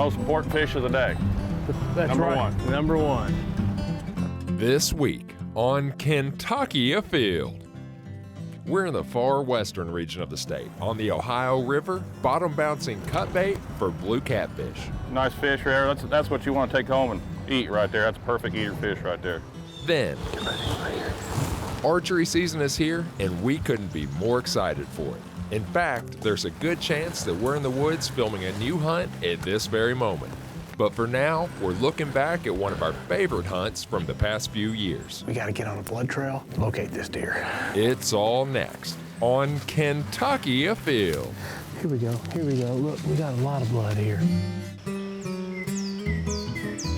Most important fish of the day. That's Number right. one. Number one. This week on Kentucky Afield. We're in the far western region of the state, on the Ohio River, bottom-bouncing cut bait for blue catfish. Nice fish right there. That's what you want to take home and eat right there. That's a perfect eater fish right there. Then, archery season is here, and we couldn't be more excited for it. In fact, there's a good chance that we're in the woods filming a new hunt at this very moment. But for now, we're looking back at one of our favorite hunts from the past few years. We gotta get on a blood trail, locate this deer. It's all next on Kentucky Afield. Here we go, here we go. Look, we got a lot of blood here.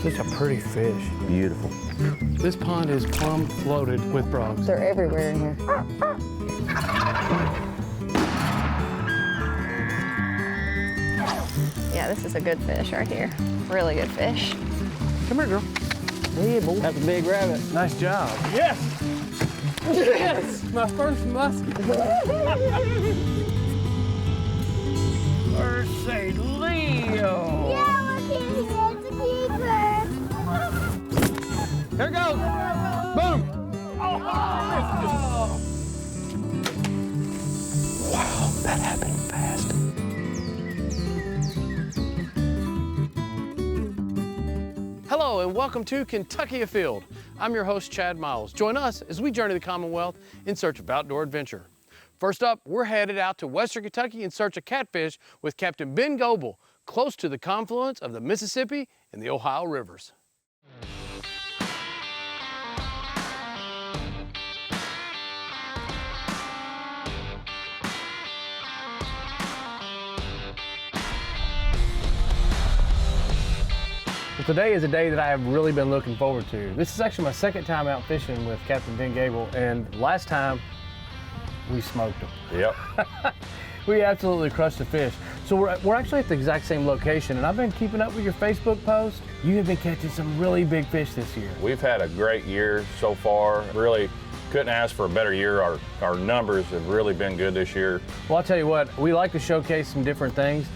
Such a pretty fish. Beautiful. This pond is plumb floated with frogs. They're everywhere in here. Yeah, this is a good fish right here. Really good fish. Come here, girl. Yeah, boy. That's a big rabbit. Nice job. Yes! Yes! My first musket. Mercy Leo! Yeah, look at it. It's a keeper. Here it goes. Boom! Wow, that happened fast. Hello and welcome to Kentucky Afield. I'm your host, Chad Miles. Join us as we journey the Commonwealth in search of outdoor adventure. First up, we're headed out to Western Kentucky in search of catfish with Captain Ben Goebel, close to the confluence of the Mississippi and the Ohio rivers. Well, today is a day that I have really been looking forward to. This is actually my second time out fishing with Captain Ben Goebel, and last time we smoked them. Yep. We absolutely crushed the fish. So we're actually at the exact same location, and I've been keeping up with your Facebook posts. You have been catching some really big fish this year. We've had a great year so far. Really couldn't ask for a better year. Our numbers have really been good this year. Well, I'll tell you what, we like to showcase some different things.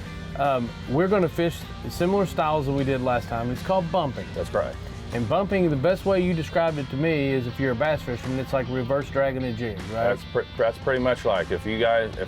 We're going to fish similar styles that we did last time. It's called bumping. That's right. And bumping, the best way you described it to me is if you're a bass fisherman, it's like reverse dragging a jig, right? That's pretty much like if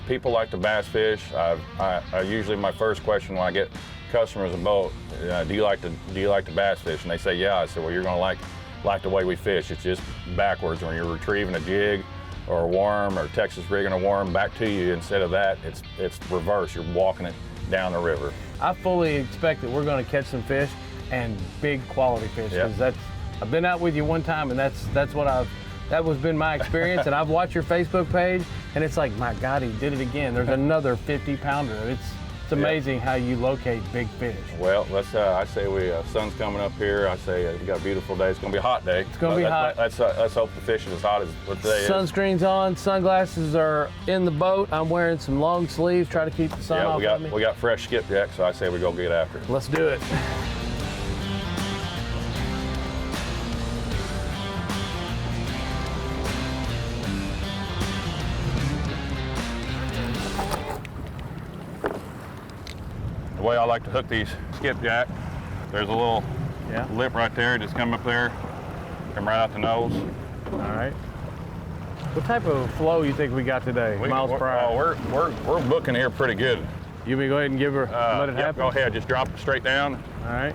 people like to bass fish, I usually my first question when I get customers a boat, do you like to bass fish? And they say yeah. I said, well, you're going to like the way we fish. It's just backwards when you're retrieving a jig or a worm or Texas rigging a worm back to you. Instead of that, it's reverse. You're walking it down the river. I fully expect that we're going to catch some fish and big quality fish, because I've been out with you one time, and that was been my experience. And I've watched your Facebook page, and it's like, my God, he did it again. There's another 50-pounder. It's amazing how you locate big fish. Well, I say sun's coming up here. I say you got a beautiful day. It's going to be a hot day. It's going to be hot. Let's hope the fish is as hot as what today is. Sunscreen's on, sunglasses are in the boat. I'm wearing some long sleeves, try to keep the sun off of me. We got fresh skipjack, so I say we go get after it. Let's do it. The way I like to hook these skipjack, there's a little lip right there. Just come up there, come right out the nose. All right. What type of flow you think we got today, miles per hour? We're booking here pretty good. You want me to go ahead and give her, let it happen? Go ahead, just drop it straight down. All right.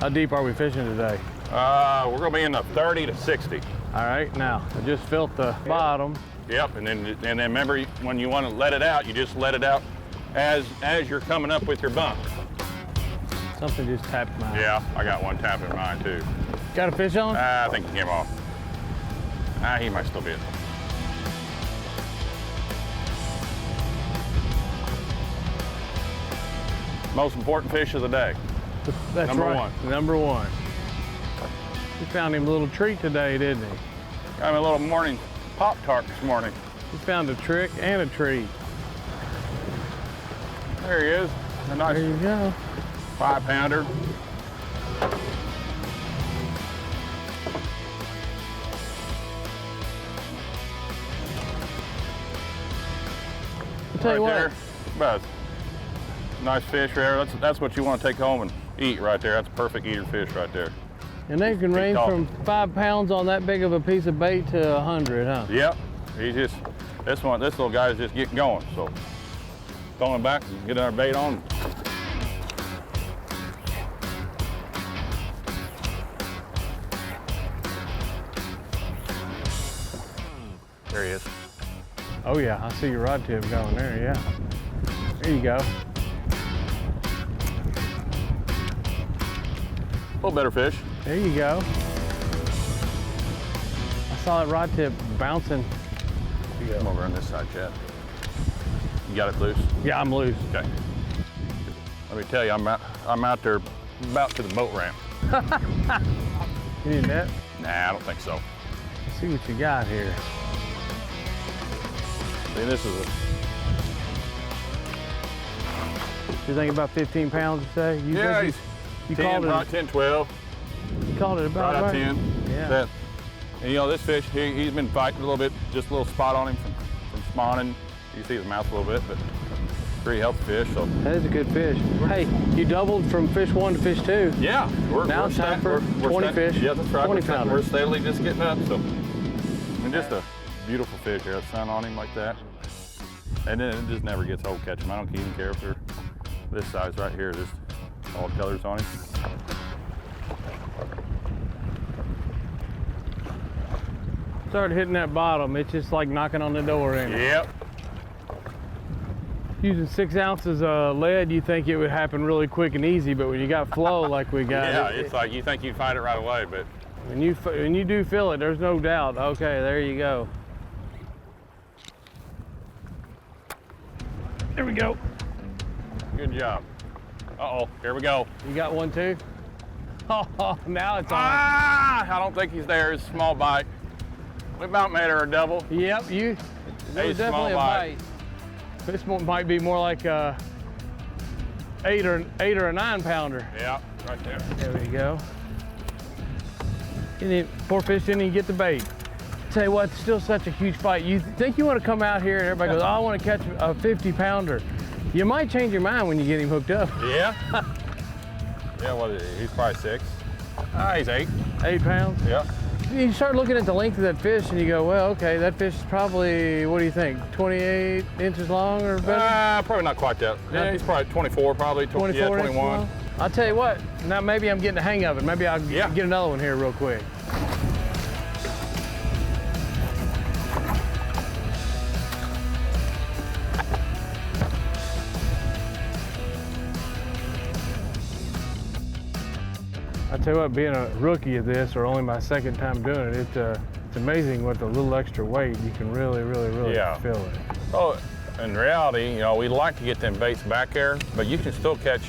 How deep are we fishing today? We're gonna be in the 30 to 60. All right, now, I just felt the bottom. Yep, and then remember, when you want to let it out, you just let it out as you're coming up with your bump. Something just tapped mine. Yeah, I got one tapping mine too. Got a fish on? I think he came off. He might still be in. Most important fish of the day. That's Number right. one. Number one. We found him a little treat today, didn't he? Got him a little morning Pop-Tart this morning. We found a trick and a treat. There he is. A nice There you go. 5-pounder. I'll tell you what. There. Buzz. Nice fish there. That's what you want to take home and eat right there. That's a perfect eater fish right there. And they can range from 5 pounds on that big of a piece of bait to 100, huh? Yep. This little guy's just getting going. So going back and getting our bait on. There he is. Oh yeah, I see your rod tip going there, yeah. There you go. A little better fish. There you go. I saw that rod tip bouncing. Come over on this side, Chad. You got it loose? Yeah, I'm loose. Okay. Let me tell you, I'm out there about to the boat ramp. You need a net? Nah, I don't think so. Let's see what you got here. See, this is You think about 15 pounds, you say? You think you 10, called it, right, 10, 12. you called it about Right at right? 10. Yeah. And you know, this fish, he's been fighting a little bit, just a little spot on him from spawning. You see his mouth a little bit, but pretty healthy fish. So That is a good fish. Hey, you doubled from fish 1 to fish 2. yeah, Now it's time for 20 fish, Yeah, that's right. 20 pounder. We're steadily just getting up. So, I mean, just a beautiful fish here. The sun on him like that, and then it just never gets old catching. I don't even care if they're this size right here. Just all colors on him. Started hitting that bottom. It's just like knocking on the door in it. Yep. Using 6 ounces of lead, you think it would happen really quick and easy, but when you got flow like we got, Yeah, it's like you think you find it right away, but when you do feel it, there's no doubt. Okay, there you go. There we go. good job. Uh-oh, here we go. You got one too? Oh, now it's on. Ah, I don't think he's there. It's a small bite. We about made her a double. Yep, there was A small definitely a bite. bite. This one might be more like a 8 or a 9 pounder. Yeah, right there. There we go. Poor fish didn't even get the bait. Tell you what, it's still such a huge fight. You think you want to come out here and everybody goes, oh, I want to catch a 50 pounder. You might change your mind when you get him hooked up. Yeah. Yeah, what is he? He's probably 6. He's 8. 8 pounds? Yeah. You start looking at the length of that fish and you go, well, okay, that fish is probably, what do you think, 28 inches long or better? Probably not quite that. Yeah, he's probably 24, probably 24 yeah, inches 21. long? I'll tell you what, now maybe I'm getting the hang of it. Maybe I'll get another one here real quick. I tell you what, being a rookie at this, or only my second time doing it, it's amazing what the little extra weight you can really feel it. Oh, in reality, you know, we like to get them baits back there, but you can still catch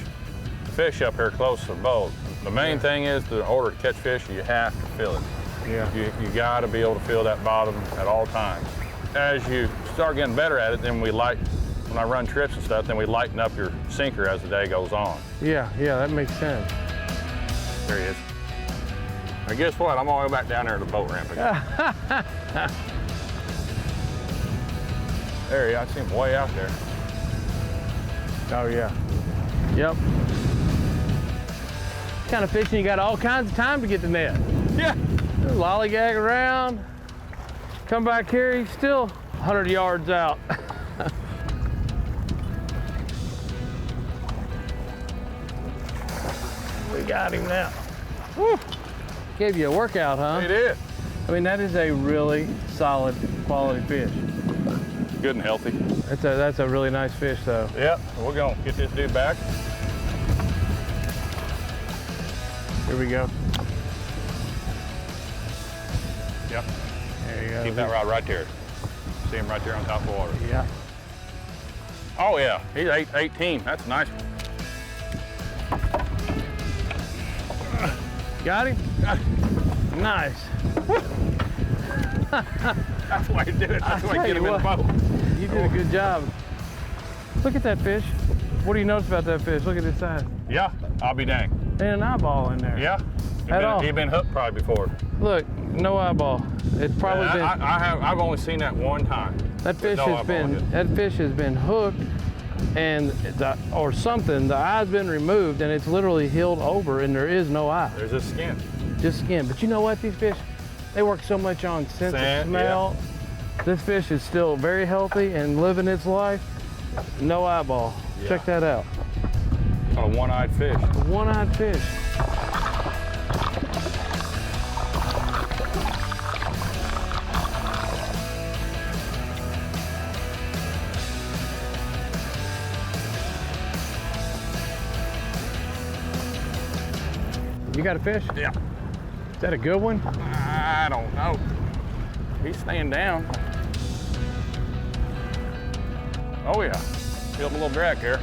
fish up here close to the boat. The main thing is, in order to catch fish, you have to feel it. Yeah. You got to be able to feel that bottom at all times. As you start getting better at it, then when I run trips and stuff, then we lighten up your sinker as the day goes on. Yeah, that makes sense. There he is. Now guess what? I'm all the way back down there to the boat ramp again. There he is. I see him way out there. Oh yeah. Yep. Kind of fishing, you got all kinds of time to get the net. Yeah. Lollygag around, come back here, he's still 100 yards out. We got him now. Woo. Gave you a workout, huh? He did. I mean, that is a really solid quality fish. Good and healthy. That's a really nice fish, though. Yep. We're gonna get this dude back. Here we go. Yep. There you go. Keep that rod right there. See him right there on top of the water. Yeah. Oh yeah, he's 18. That's nice. Got him? Nice. That's why you do it. That's why you get him in the boat. You did a good job. Look at that fish. What do you notice about that fish? Look at this size. Yeah, I'll be dang. There's an eyeball in there. Yeah. At all. He's been hooked probably before. Look, no eyeball. It's probably I've only seen that one time. that fish no has eyeball been in it. that fish has been hooked and or something, the eye's been removed and it's literally healed over and there is no eye. There's just skin. Just skin. But you know what, these fish, they work so much on sense of smell. Yeah. This fish is still very healthy and living its life. No eyeball. Yeah. Check that out. A one-eyed fish. A one-eyed fish. You got a fish? Yeah. Is that a good one? I don't know. He's staying down. Oh yeah. Feel him a little drag here.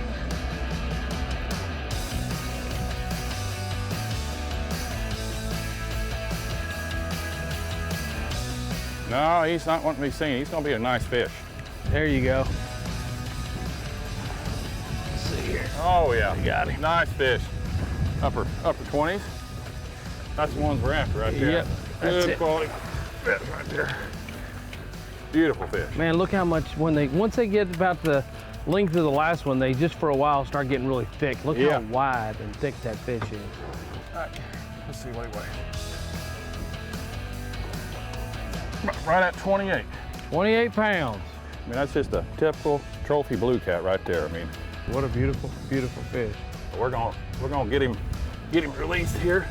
No, he's not wanting to be seen. He's gonna be a nice fish. There you go. Let's see here. Oh yeah. You got him. Nice fish. Upper 20s. That's the ones we're after right there. Yep. Good quality fish right there. Beautiful fish. Man, look how much once they get about the length of the last one, they just for a while start getting really thick. Look how wide and thick that fish is. All right. Let's see what he weighs. Right at 28. 28 pounds. I mean, that's just a typical trophy blue cat right there. I mean, what a beautiful, beautiful fish. We're gonna get him released here.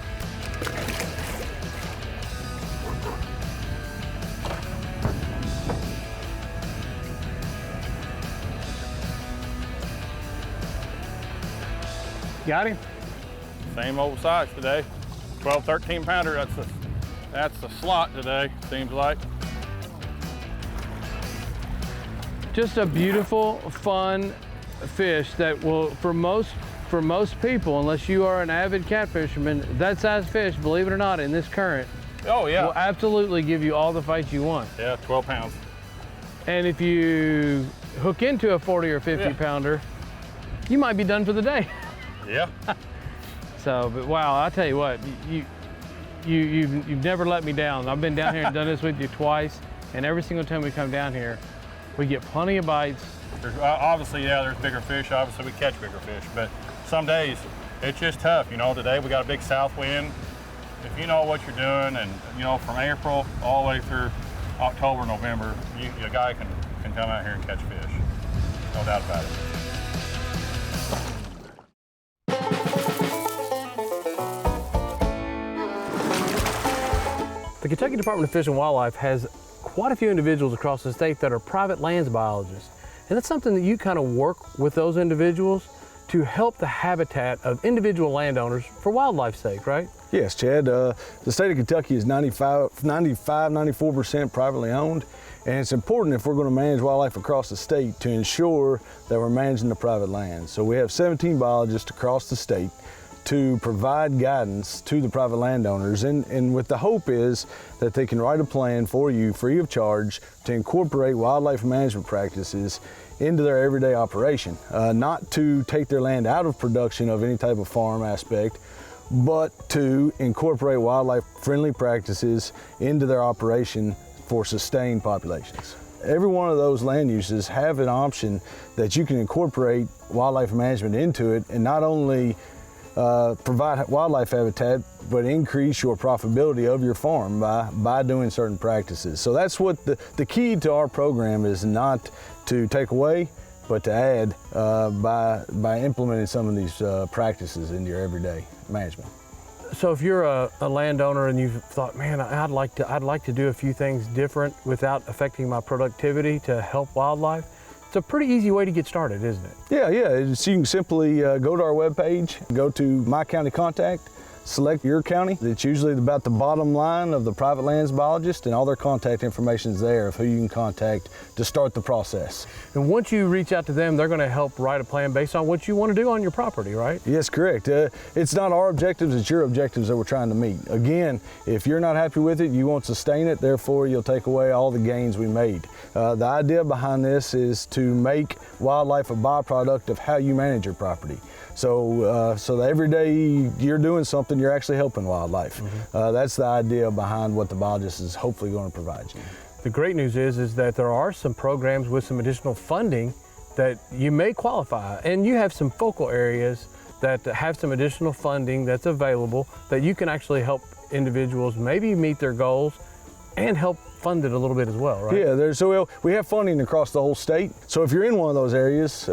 Got him? Same old size today. 12, 13 pounder. That's the slot today, seems like. Just a beautiful, fun fish that will, for most people, unless you are an avid catfisherman, that size fish, believe it or not, in this current, oh yeah, will absolutely give you all the fights you want. Yeah, 12 pounds. And if you hook into a 40 or 50 pounder, you might be done for the day. Yeah. So, but wow, I tell you what, you've never let me down. I've been down here and done this with you twice, and every single time we come down here, we get plenty of bites. There's, obviously, yeah, there's bigger fish. Obviously, we catch bigger fish, but some days it's just tough. You know, today we got a big south wind. If you know what you're doing, and you know, from April all the way through October, November, a guy can come out here and catch fish. No doubt about it. The Kentucky Department of Fish and Wildlife has quite a few individuals across the state that are private lands biologists. And that's something that you kind of work with those individuals to help the habitat of individual landowners for wildlife's sake, right? Yes, Chad. The state of Kentucky is 94% privately owned. And it's important if we're going to manage wildlife across the state to ensure that we're managing the private land. So we have 17 biologists across the state to provide guidance to the private landowners, and with the hope is that they can write a plan for you free of charge to incorporate wildlife management practices into their everyday operation. Not to take their land out of production of any type of farm aspect, but to incorporate wildlife friendly practices into their operation for sustained populations. Every one of those land uses have an option that you can incorporate wildlife management into it, and not only provide wildlife habitat, but increase your profitability of your farm by doing certain practices. So that's what the key to our program is, not to take away, but to add by implementing some of these practices into your everyday management. So if you're a landowner and you've thought, man, I'd like to do a few things different without affecting my productivity to help wildlife, it's a pretty easy way to get started, isn't it? Yeah. So you can simply go to our webpage, go to My County Contact, select your county. It's usually about the bottom line of the private lands biologist, and all their contact information is there of who you can contact to start the process. And once you reach out to them, they're going to help write a plan based on what you want to do on your property, right? Yes, correct. It's not our objectives, it's your objectives that we're trying to meet. Again, if you're not happy with it, you won't sustain it, therefore you'll take away all the gains we made. The idea behind this is to make wildlife a byproduct of how you manage your property. So that every day you're doing something, you're actually helping wildlife. Mm-hmm. That's the idea behind what the biologist is hopefully going to provide you. The great news is that there are some programs with some additional funding that you may qualify, and you have some focal areas that have some additional funding that's available that you can actually help individuals maybe meet their goals and help fund it a little bit as well, right? Yeah, so we have funding across the whole state. So if you're in one of those areas,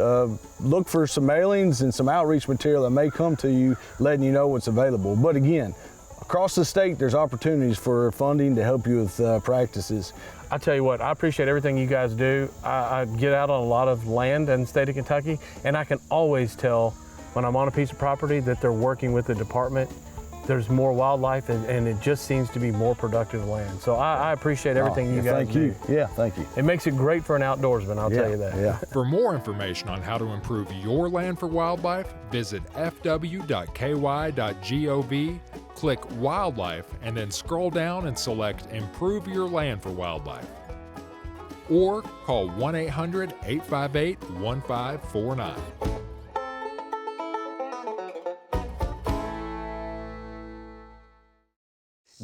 look for some mailings and some outreach material that may come to you letting you know what's available. But again, across the state, there's opportunities for funding to help you with practices. I tell you what, I appreciate everything you guys do. I get out on a lot of land in the state of Kentucky, and I can always tell when I'm on a piece of property that they're working with the department. There's more wildlife, and it just seems to be more productive land. So I appreciate everything you guys do. Thank you. Yeah, thank you. It makes it great for an outdoorsman, I'll tell you that. Yeah. For more information on how to improve your land for wildlife, visit fw.ky.gov, click Wildlife, and then scroll down and select Improve Your Land for Wildlife. Or call 1-800-858-1549.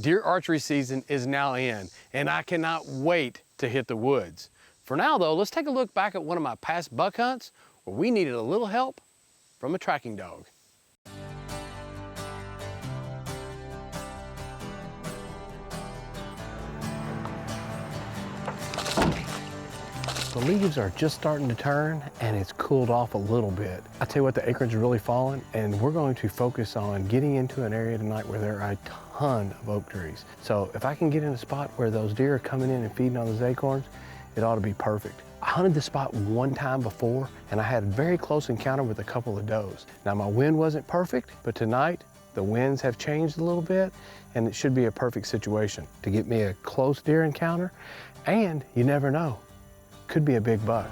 Deer archery season is now in, and I cannot wait to hit the woods. For now though, let's take a look back at one of my past buck hunts where we needed a little help from a tracking dog. The leaves are just starting to turn and it's cooled off a little bit. I tell you what, the acreage is really falling, and we're going to focus on getting into an area tonight where there are a ton of oak trees. So if I can get in a spot where those deer are coming in and feeding on those acorns, it ought to be perfect. I hunted this spot one time before and I had a very close encounter with a couple of does. Now my wind wasn't perfect, but tonight the winds have changed a little bit and it should be a perfect situation to get me a close deer encounter, and you never know. Could be a big buck.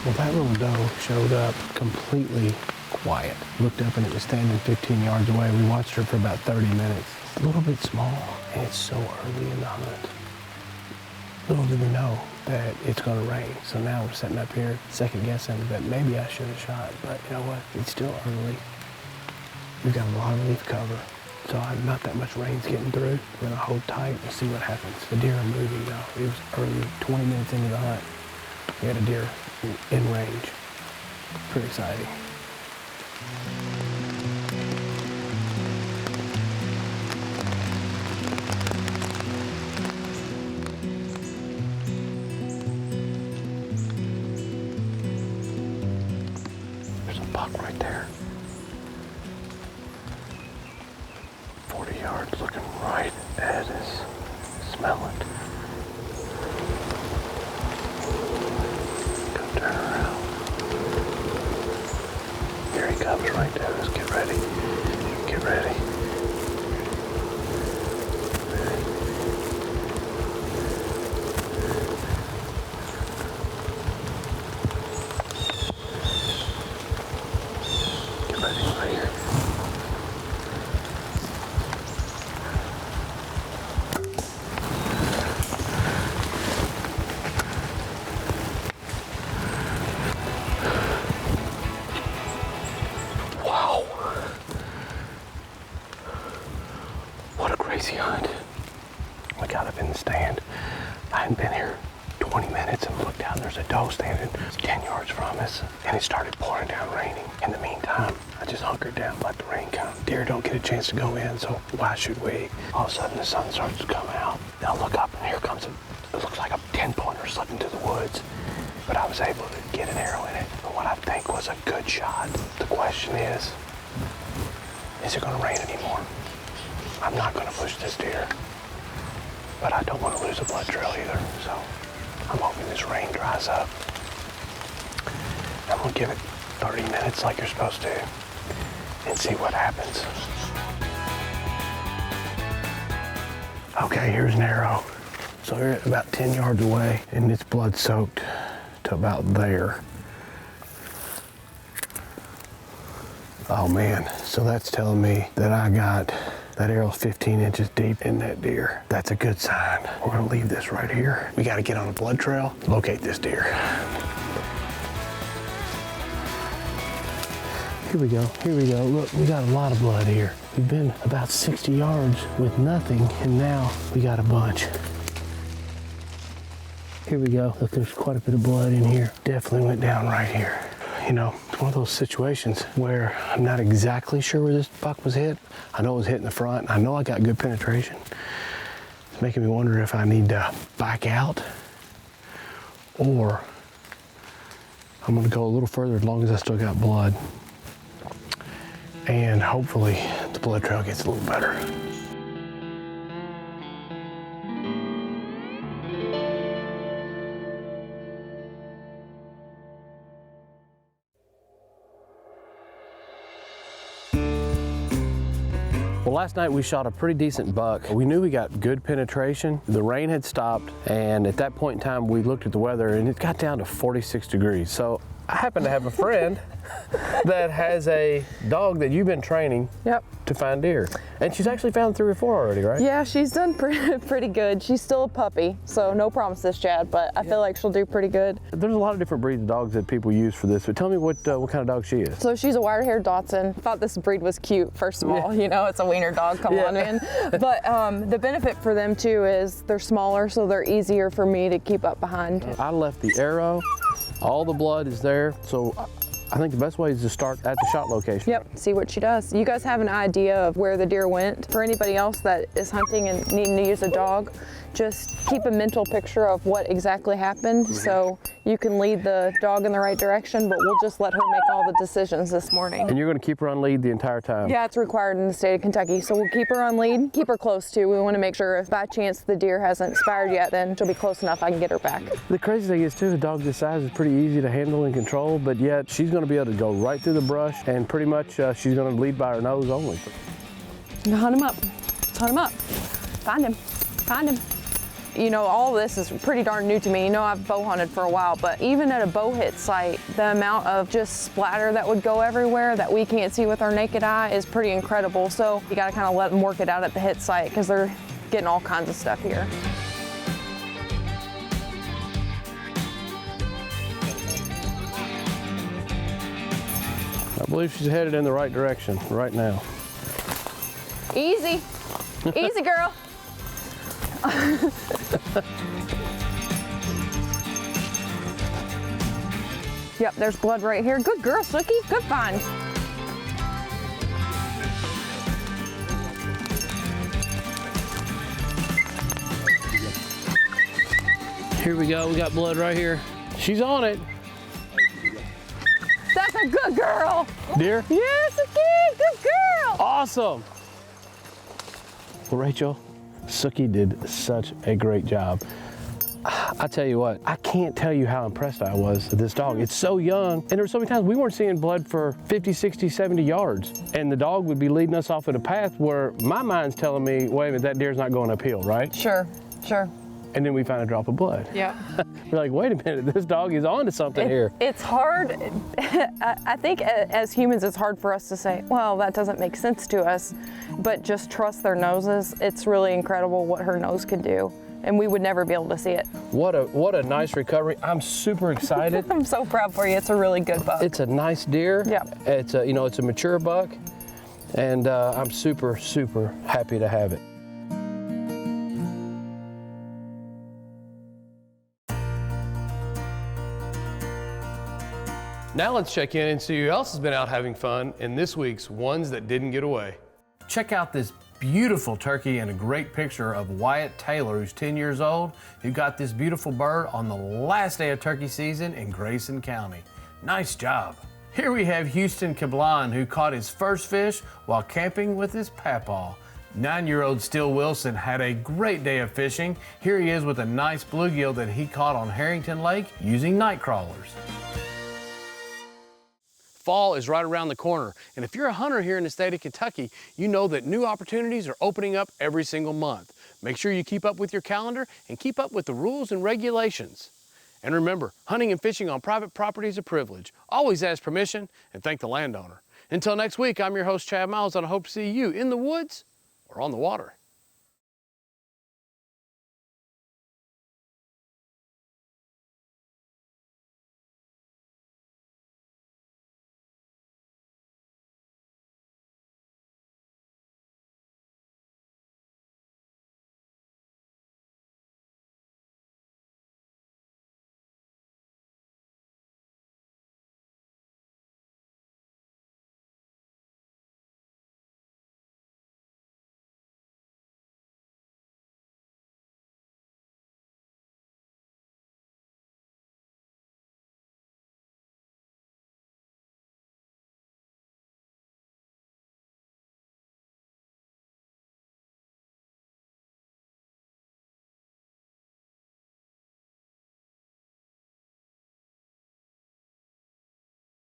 Well, that little doe showed up completely quiet. Looked up and it was standing 15 yards away. We watched her for about 30 minutes. A little bit small, and it's so early in the hunt. Little did we know that it's gonna rain. So now we're sitting up here second guessing that maybe I should have shot, but you know what? It's still early. We've got a lot of leaf cover, so not that much rain's getting through. We're gonna hold tight and see what happens. The deer are moving now. It was early, 20 minutes into the hunt. We had a deer in range. Pretty exciting. There's a buck right there. 40 yards, looking right at us. Smell it. Turn around. Here he comes right to us. Get ready. Get ready. Get ready right here. Crazy hunt. We got up in the stand. I hadn't been here 20 minutes and looked out and there's a doe standing 10 yards from us, and it started pouring down raining. In the meantime, I just hunkered down, let the rain come. Deer don't get a chance to go in, so why should we? All of a sudden the sun starts to come out. I look up and here comes it looks like a 10-pointer slipping into the woods, but I was able to get an arrow in it for what I think was a good shot. The question is it gonna rain anymore? I'm not gonna push this deer. but I don't want to lose a blood trail either. So I'm hoping this rain dries up. I'm gonna give it 30 minutes like you're supposed to and see what happens. Okay, here's an arrow. So we're at about 10 yards away and it's blood soaked to about there. Oh man, so that's telling me that I got that arrow's 15 inches deep in that deer. That's a good sign. We're gonna leave this right here. We gotta get on a blood trail, locate this deer. Here we go, here we go. Look, we got a lot of blood here. We've been about 60 yards with nothing, and now we got a bunch. Here we go. Look, there's quite a bit of blood in here. Definitely went down right here. You know, it's one of those situations where I'm not exactly sure where this buck was hit. I know it was hit in the front. I know I got good penetration. It's making me wonder if I need to back out or I'm gonna go a little further as long as I still got blood. And hopefully the blood trail gets a little better. Well, last night we shot a pretty decent buck. We knew we got good penetration. The rain had stopped, and at that point in time, we looked at the weather and it got down to 46 degrees. So I happen to have a friend that has a dog that you've been training to find deer. And she's actually found 3 or 4 already, right? Yeah, she's done pretty good. She's still a puppy, so no promises, Chad, but I feel like she'll do pretty good. There's a lot of different breeds of dogs that people use for this, but tell me what kind of dog she is. So she's a wire-haired Dachshund. Thought this breed was cute, first of all. You know, it's a wiener dog, come on, man. But the benefit for them too is they're smaller, so they're easier for me to keep up behind. I left the arrow, all the blood is there, so I think the best way is to start at the shot location. Yep, see what she does. You guys have an idea of where the deer went. For anybody else that is hunting and needing to use a dog, just keep a mental picture of what exactly happened so you can lead the dog in the right direction, but we'll just let her make all the decisions this morning. And you're gonna keep her on lead the entire time? Yeah, it's required in the state of Kentucky, so we'll keep her on lead, keep her close too. We wanna make sure if by chance the deer hasn't expired yet, then she'll be close enough I can get her back. The crazy thing is too, a dog this size is pretty easy to handle and control, but yet she's gonna be able to go right through the brush and pretty much she's gonna lead by her nose only. Hunt him up, hunt him up, find him, find him. You know, all this is pretty darn new to me. You know, I've bow hunted for a while, but even at a bow hit site, the amount of just splatter that would go everywhere that we can't see with our naked eye is pretty incredible. So you gotta kind of let them work it out at the hit site because they're getting all kinds of stuff here. I believe she's headed in the right direction right now. Easy, easy girl. Yep, there's blood right here. Good girl, Sookie. Good find. Here we go. We got blood right here. She's on it. That's a good girl. Deer? Yes, Sookie. Good girl. Awesome. Well, Rachel, Sookie did such a great job. I tell you what, I can't tell you how impressed I was with this dog. It's so young, and there were so many times we weren't seeing blood for 50, 60, 70 yards, and the dog would be leading us off at a path where my mind's telling me, wait a minute, that deer's not going uphill, right? Sure, sure. And then we find a drop of blood. Yeah. We're like, wait a minute, this dog is on to something here. It's hard. I think as humans, it's hard for us to say, well, that doesn't make sense to us, but just trust their noses. It's really incredible what her nose can do, and we would never be able to see it. What a nice recovery. I'm super excited. I'm so proud for you. It's a really good buck. It's a nice deer. Yeah. It's a, it's a mature buck, and I'm super, super happy to have it. Now let's check in and see who else has been out having fun in this week's Ones That Didn't Get Away. Check out this beautiful turkey and a great picture of Wyatt Taylor, who's 10 years old, who got this beautiful bird on the last day of turkey season in Grayson County. Nice job. Here we have Houston Kablan, who caught his first fish while camping with his papaw. 9-year-old Steele Wilson had a great day of fishing. Here he is with a nice bluegill that he caught on Harrington Lake using night crawlers. Fall is right around the corner, and if you're a hunter here in the state of Kentucky, you know that new opportunities are opening up every single month. Make sure you keep up with your calendar and keep up with the rules and regulations. And remember, hunting and fishing on private property is a privilege. Always ask permission and thank the landowner. Until next week, I'm your host, Chad Miles, and I hope to see you in the woods or on the water.